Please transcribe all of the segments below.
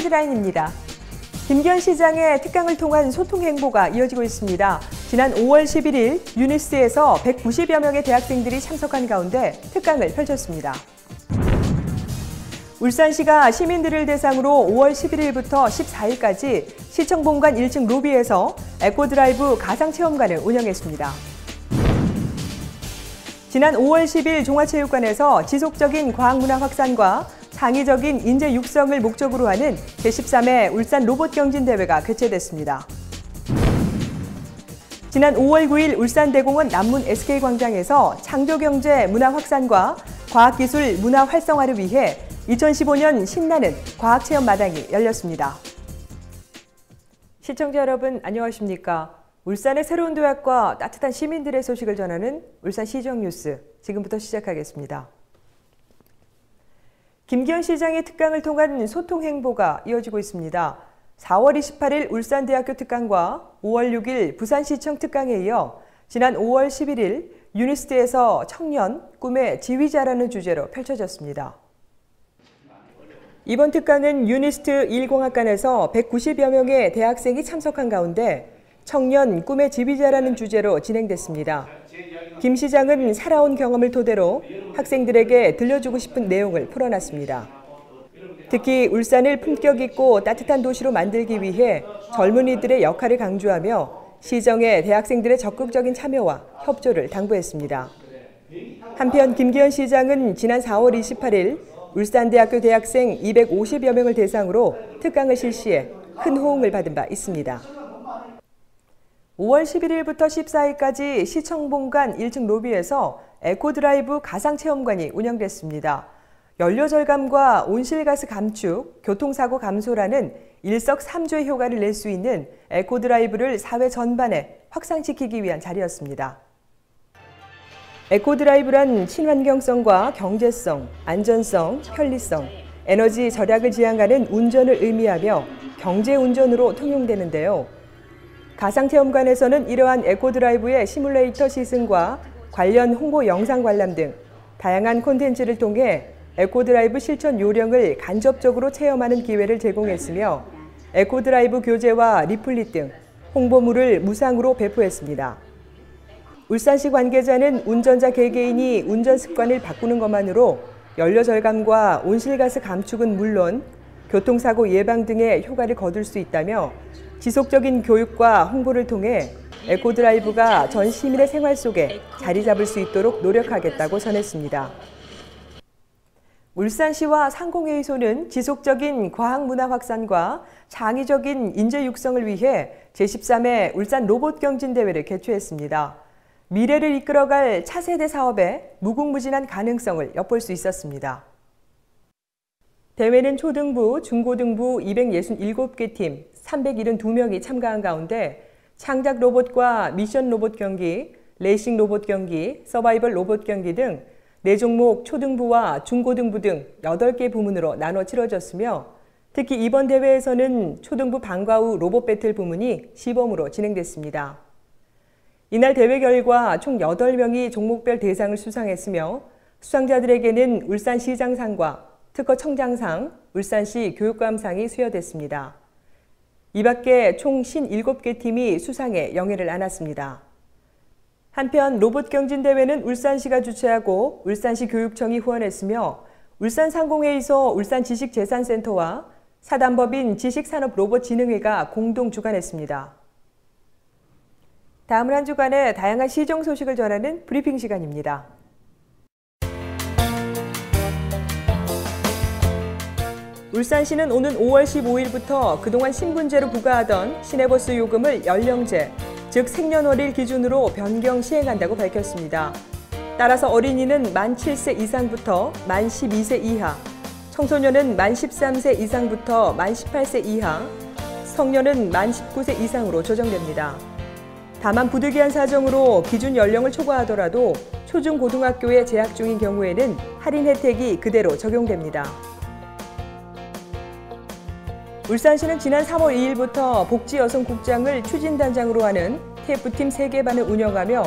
헤드라인입니다. 김기현 시장의 특강을 통한 소통 행보가 이어지고 있습니다. 지난 5월 11일 유니스트에서 190여 명의 대학생들이 참석한 가운데 특강을 펼쳤습니다. 울산시가 시민들을 대상으로 5월 11일부터 14일까지 시청 본관 1층 로비에서 에코드라이브 가상체험관을 운영했습니다. 지난 5월 10일 종합체육관에서 지속적인 과학문화 확산과 창의적인 인재 육성을 목적으로 하는 제13회 울산 로봇경진대회가 개최됐습니다. 지난 5월 9일 울산대공원 남문 SK광장에서 창조경제 문화 확산과 과학기술 문화 활성화를 위해 2015년 신나는 과학체험 마당이 열렸습니다. 시청자 여러분 안녕하십니까? 울산의 새로운 도약과 따뜻한 시민들의 소식을 전하는 울산시정 뉴스, 지금부터 시작하겠습니다. 김기현 시장의 특강을 통한 소통 행보가 이어지고 있습니다. 4월 28일 울산대학교 특강과 5월 6일 부산시청 특강에 이어 지난 5월 11일 유니스트에서 청년, 꿈의 지휘자라는 주제로 펼쳐졌습니다. 이번 특강은 유니스트 1공학관에서 190여 명의 대학생이 참석한 가운데 청년, 꿈의 지휘자라는 주제로 진행됐습니다. 김 시장은 살아온 경험을 토대로 학생들에게 들려주고 싶은 내용을 풀어놨습니다. 특히 울산을 품격 있고 따뜻한 도시로 만들기 위해 젊은이들의 역할을 강조하며 시정에 대학생들의 적극적인 참여와 협조를 당부했습니다. 한편 김기현 시장은 지난 4월 28일 울산대학교 대학생 250여 명을 대상으로 특강을 실시해 큰 호응을 받은 바 있습니다. 5월 11일부터 14일까지 시청 본관 1층 로비에서 에코드라이브 가상체험관이 운영됐습니다. 연료 절감과 온실가스 감축, 교통사고 감소라는 일석삼조의 효과를 낼 수 있는 에코드라이브를 사회 전반에 확산시키기 위한 자리였습니다. 에코드라이브란 친환경성과 경제성, 안전성, 편리성, 에너지 절약을 지향하는 운전을 의미하며 경제운전으로 통용되는데요. 가상체험관에서는 이러한 에코드라이브의 시뮬레이터 시승과 관련 홍보 영상 관람 등 다양한 콘텐츠를 통해 에코드라이브 실천 요령을 간접적으로 체험하는 기회를 제공했으며 에코드라이브 교재와 리플릿 등 홍보물을 무상으로 배포했습니다. 울산시 관계자는 운전자 개개인이 운전 습관을 바꾸는 것만으로 연료 절감과 온실가스 감축은 물론 교통사고 예방 등의 효과를 거둘 수 있다며 지속적인 교육과 홍보를 통해 에코드라이브가 전 시민의 생활 속에 자리 잡을 수 있도록 노력하겠다고 전했습니다. 울산시와 상공회의소는 지속적인 과학문화 확산과 창의적인 인재 육성을 위해 제13회 울산 로봇경진대회를 개최했습니다. 미래를 이끌어갈 차세대 사업에 무궁무진한 가능성을 엿볼 수 있었습니다. 대회는 초등부, 중고등부 267개 팀 372명이 참가한 가운데 창작 로봇과 미션 로봇 경기, 레이싱 로봇 경기, 서바이벌 로봇 경기 등 4종목 초등부와 중고등부 등 8개 부문으로 나눠 치러졌으며 특히 이번 대회에서는 초등부 방과 후 로봇 배틀 부문이 시범으로 진행됐습니다. 이날 대회 결과 총 8명이 종목별 대상을 수상했으며 수상자들에게는 울산시장상과 특허청장상, 울산시 교육감상이 수여됐습니다. 이 밖에 총 57개 팀이 수상에 영예를 안았습니다. 한편 로봇경진대회는 울산시가 주최하고 울산시 교육청이 후원했으며 울산상공회의소 울산지식재산센터와 사단법인 지식산업로봇진흥회가 공동 주관했습니다. 다음은 한 주간의 다양한 시정 소식을 전하는 브리핑 시간입니다. 울산시는 오는 5월 15일부터 그동안 신분제로 부과하던 시내버스 요금을 연령제, 즉 생년월일 기준으로 변경 시행한다고 밝혔습니다. 따라서 어린이는 만 7세 이상부터 만 12세 이하, 청소년은 만 13세 이상부터 만 18세 이하, 성년은 만 19세 이상으로 조정됩니다. 다만 부득이한 사정으로 기준 연령을 초과하더라도 초중고등학교에 재학 중인 경우에는 할인 혜택이 그대로 적용됩니다. 울산시는 지난 3월 2일부터 복지여성국장을 추진단장으로 하는 TF팀 3개 반을 운영하며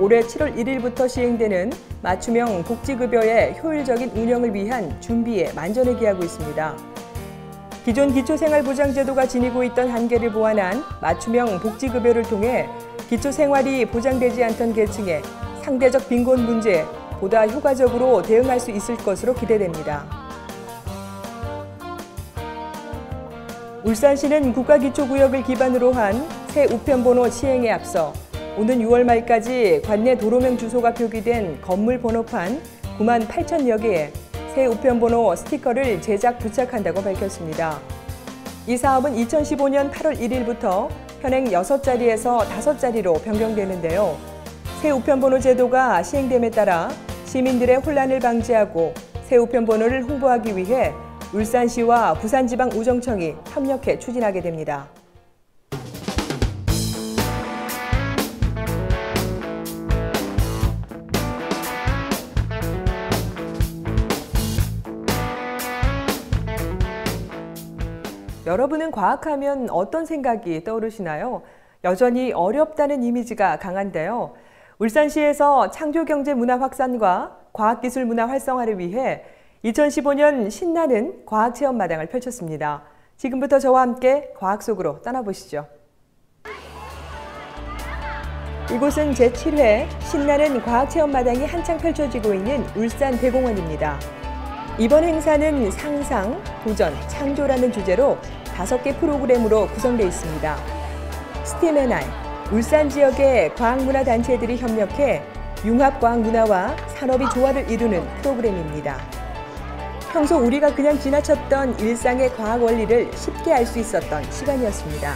올해 7월 1일부터 시행되는 맞춤형 복지급여의 효율적인 운영을 위한 준비에 만전을 기하고 있습니다. 기존 기초생활보장제도가 지니고 있던 한계를 보완한 맞춤형 복지급여를 통해 기초생활이 보장되지 않던 계층의 상대적 빈곤 문제에 보다 효과적으로 대응할 수 있을 것으로 기대됩니다. 울산시는 국가기초구역을 기반으로 한 새 우편번호 시행에 앞서 오는 6월 말까지 관내 도로명 주소가 표기된 건물 번호판 9만 8천여 개에 새 우편번호 스티커를 제작 부착한다고 밝혔습니다. 이 사업은 2015년 8월 1일부터 현행 6자리에서 5자리로 변경되는데요. 새 우편번호 제도가 시행됨에 따라 시민들의 혼란을 방지하고 새 우편번호를 홍보하기 위해 울산시와 부산지방우정청이 협력해 추진하게 됩니다. 여러분은 과학하면 어떤 생각이 떠오르시나요? 여전히 어렵다는 이미지가 강한데요. 울산시에서 창조경제 문화 확산과 과학기술 문화 활성화를 위해 2015년 신나는 과학체험 마당을 펼쳤습니다. 지금부터 저와 함께 과학 속으로 떠나보시죠. 이곳은 제7회 신나는 과학체험 마당이 한창 펼쳐지고 있는 울산 대공원입니다. 이번 행사는 상상, 도전, 창조라는 주제로 5개 프로그램으로 구성되어 있습니다. 스팀 앤 아이, 울산 지역의 과학문화단체들이 협력해 융합과학문화와 산업이 조화를 이루는 프로그램입니다. 평소 우리가 그냥 지나쳤던 일상의 과학 원리를 쉽게 알 수 있었던 시간이었습니다.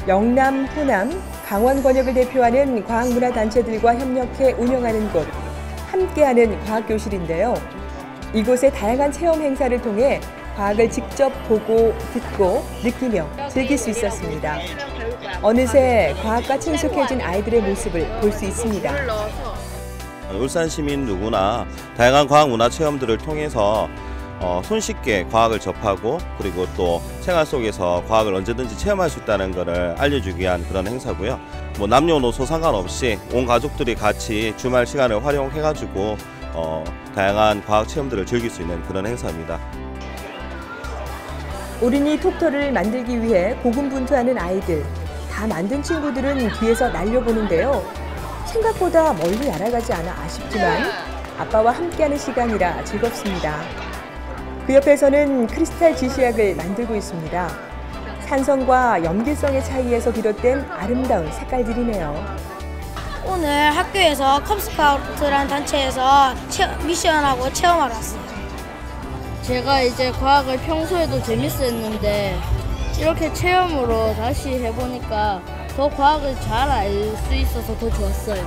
영남, 호남, 강원 권역을 대표하는 과학문화단체들과 협력해 운영하는 곳, 함께하는 과학교실인데요. 이곳의 다양한 체험 행사를 통해 과학을 직접 보고, 듣고, 느끼며 즐길 수 있었습니다. 어느새 과학과 친숙해진 아이들의 모습을 볼 수 있습니다. 울산 시민 누구나 다양한 과학 문화 체험들을 통해서 손쉽게 과학을 접하고 그리고 또 생활 속에서 과학을 언제든지 체험할 수 있다는 것을 알려주기 위한 그런 행사고요. 남녀노소 상관없이 온 가족들이 같이 주말 시간을 활용해가지고 다양한 과학 체험들을 즐길 수 있는 그런 행사입니다. 어린이 톡토를 만들기 위해 고군분투하는 아이들. 다 만든 친구들은 뒤에서 날려보는데요. 생각보다 멀리 날아가지 않아 아쉽지만 아빠와 함께하는 시간이라 즐겁습니다. 그 옆에서는 크리스탈 지시약을 만들고 있습니다. 산성과 염기성의 차이에서 비롯된 아름다운 색깔들이네요. 오늘 학교에서 컵스카우트라는 단체에서 미션하고 체험하러 왔어요. 제가 이제 과학을 평소에도 재밌었는데 이렇게 체험으로 다시 해보니까 더 과학을 잘 알 수 있어서 더 좋았어요.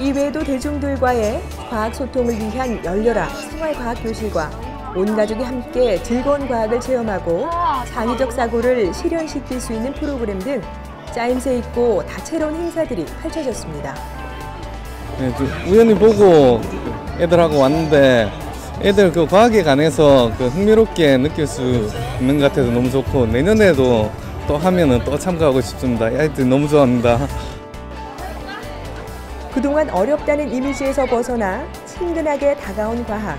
이외에도 대중들과의 과학 소통을 위한 열려라 생활과학교실과 온 가족이 함께 즐거운 과학을 체험하고 창의적 사고를 실현시킬 수 있는 프로그램 등 짜임새 있고 다채로운 행사들이 펼쳐졌습니다. 네, 우연히 보고 애들하고 왔는데 애들 그 과학에 관해서 흥미롭게 느낄 수 있는 것 같아서 너무 좋고 내년에도 또 하면은 또 참가하고 싶습니다. 애들 너무 좋아합니다. 그동안 어렵다는 이미지에서 벗어나 친근하게 다가온 과학.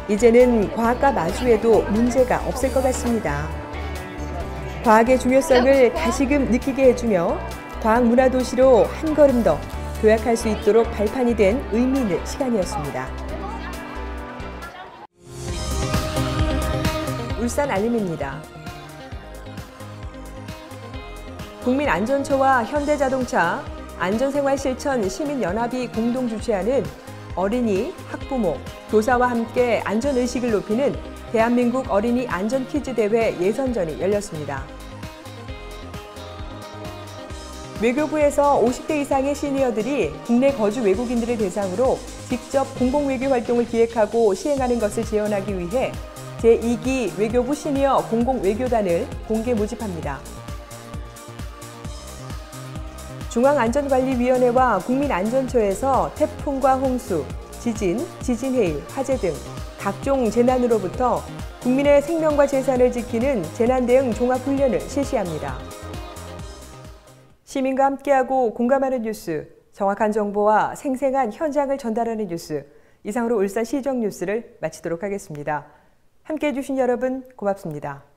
이제는 과학과 마주해도 문제가 없을 것 같습니다. 과학의 중요성을 다시금 느끼게 해주며 과학문화도시로 한 걸음 더 도약할 수 있도록 발판이 된 의미 있는 시간이었습니다. 울산 알림입니다. 국민안전처와 현대자동차, 안전생활실천 시민연합이 공동 주최하는 어린이, 학부모, 교사와 함께 안전의식을 높이는 대한민국 어린이 안전퀴즈 대회 예선전이 열렸습니다. 외교부에서 50대 이상의 시니어들이 국내 거주 외국인들을 대상으로 직접 공공외교 활동을 기획하고 시행하는 것을 지원하기 위해 제2기 외교부 시니어 공공외교단을 공개 모집합니다. 중앙안전관리위원회와 국민안전처에서 태풍과 홍수, 지진, 지진해일, 화재 등 각종 재난으로부터 국민의 생명과 재산을 지키는 재난대응 종합훈련을 실시합니다. 시민과 함께하고 공감하는 뉴스, 정확한 정보와 생생한 현장을 전달하는 뉴스, 이상으로 울산 시정 뉴스를 마치도록 하겠습니다. 함께해 주신 여러분 고맙습니다.